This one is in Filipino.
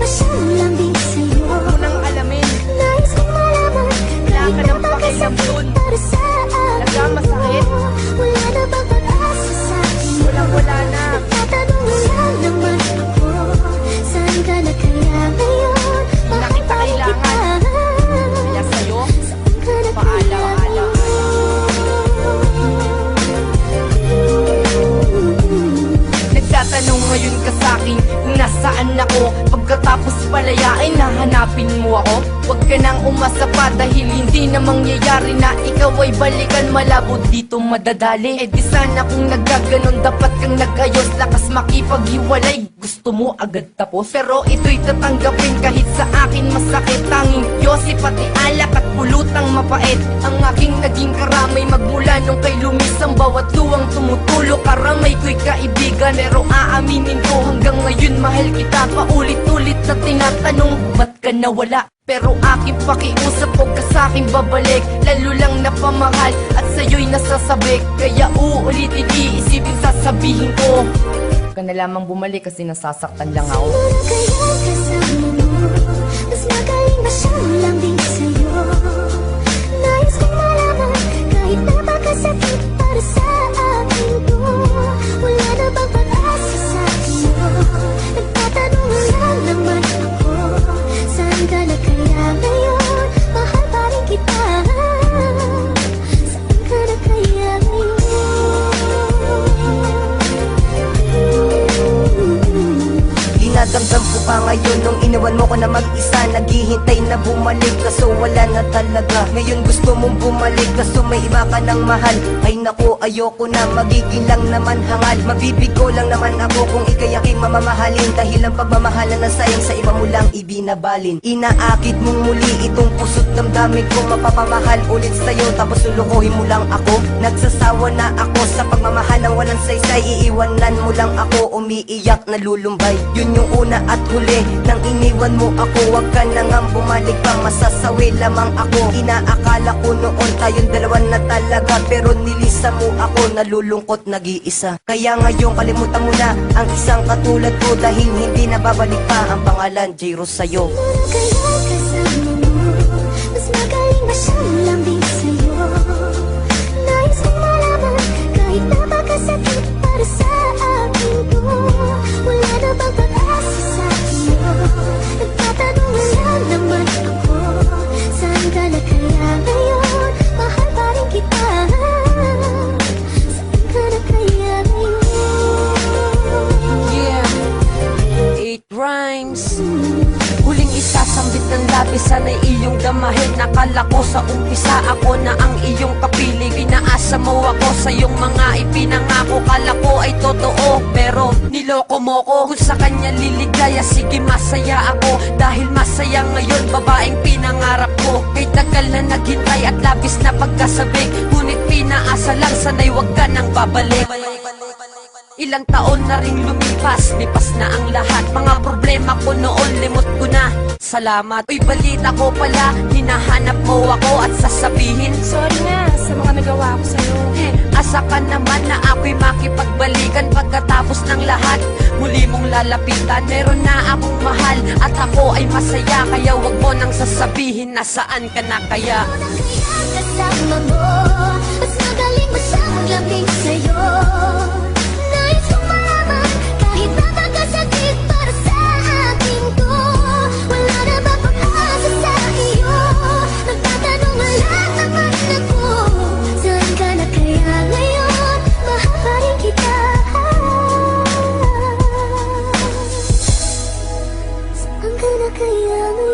ba siyang lambing sa'yo? Huwag mo nang alamin, Nais kong malaman wala kahit ka ng pakialam dun. para sa akin. Nagkamasakit, Wala na bang pag-asa sa akin? walang-wala na. Nagtatanong lang naman ako, saan ka na kaya ngayon? Hindi na kita kailangan. Kaya sa'yo, Saan ka na kaya paalam-alam. Nagtatanong ngayon ka sa'kin kung nasaan ako. Pagkatapos palayain, nahanapin mo ako. Huwag ka nang umasa pa dahil hindi na mangyayari na ikaw ay balikan. Malabo dito madadali. Eh di sana kung nagkaganon, dapat kang nag-ayos. Lakas makipaghiwalay, gusto mo agad tapos. Pero ito'y tatanggapin kahit sa akin masakit. Tanging Yossi pati alak at pulutang mapait ang aking naging karamay. Magmula nung kay lumisang bawat luwang tumutulog. Karamay ko'y kaibigan, pero aaminin ko hanggang ngayon mahal kita. Paulit-ulit na tinatanong, ba't ka nawala? Pero aking pakiusap, huwag ka sa'king babalik. Lalo lang napamahal at sa'yo'y nasasabik. Kaya uulitin, iisipin, sasabihin ko, huwag ka na lamang bumalik kasi nasasaktan lang ako. kaya kasama mo? Mas magaling ba siyang lambing sa'yo? Nais kong malaman kahit napakasakit para sa akin to. Wala na bang pag-asa sa akin mo? Nagtatanong lang naman ako, saan ka na kaya ngayon? Mahal pa rin kita. Saan ka na kaya ngayon? Dinadamdam ko pa ngayon nung iniwan mo ko na mag-isa. Naghihintay na bumalik kaso wala na talaga. Ngayon gusto mong bumalik kaso may iba ka ng mahal. Ay naku, ayoko na, magiging lang naman hangal. Mabibigo lang naman ako kung ikay aking mamamahalin. Dahil ang pagmamahalan na sayang sa iba mo lang ibinabalin. Inaakit mong muli itong puso't damdamin ko. Mapapamahal ulit sa'yo tapos lulukuhin mo lang ako. Nagsasawa na ako sa pagmamahal ng walang saysay. Iiwanan mo lang ako, umiiyak na lulumbay. Yun yung una at huli nang iniwan mo ako. Huwag ka na ngang bumalik pa, masasawi lamang ako. Inaakala ko noon tayong dalawa na talaga, pero nilisa mo ako, nalulungkot nag-iisa. Kaya ngayon kalimutan mo na ang isang katulad ko. Dahil hindi na babalik pa ang pangalan J-Rose sa'yo. Kaya kasama mo, mas magaling ba siyang lambing sa'yo? Nais kong malaman kahit napakasakit para sa akin to. Wala na bang pag-asa sa akin mo? Nagtatanong lang naman ako, saan ka na kaya ngayon? Mahal pa rin kita. Saan ka na kaya ngayon? Yeah, 8 rhymes. Huling isasambit ng labi, sana'y iyong damahin. Nakala ko sa umpisa ako na ang iyong kapiling. Pinaasa mo ako sa iyong mga ipinangako. Kala ko ay totoo, pero niloko mo ko. Kung sa kanya liligaya, sige masaya ako. Dahil masaya ngayon, babaeng pinangarap ko. Kay tagal na naghintay at labis na pagkasabik. Ngunit pinaasa lang, sana'y wag ka nang babalik. Ilang taon na ring lumipas, lipas na ang lahat. Mga problema ko noon, limot ko na. Salamat. Uy, balita ko pala, hinahanap mo ako at sasabihin, Sorry na sa mga nagawa ko sa'yo. asa ka naman na ako'y makipagbalikan. Pagkatapos ng lahat, muli mong lalapitan. Meron na akong mahal at ako ay masaya. Kaya wag mo nang sasabihin nasaan ka na kaya. Kaya kasama mo, mas magaling ba siyang maglambing sa'yo? Nais kong malaman kahit napakasakit para sa akin to. Wala na ba pag-asa sa iyo? Nagtatanong lang naman ako, saan ka na kaya ngayon? Mahal pa rin kita. Saan ka na kaya ngayon?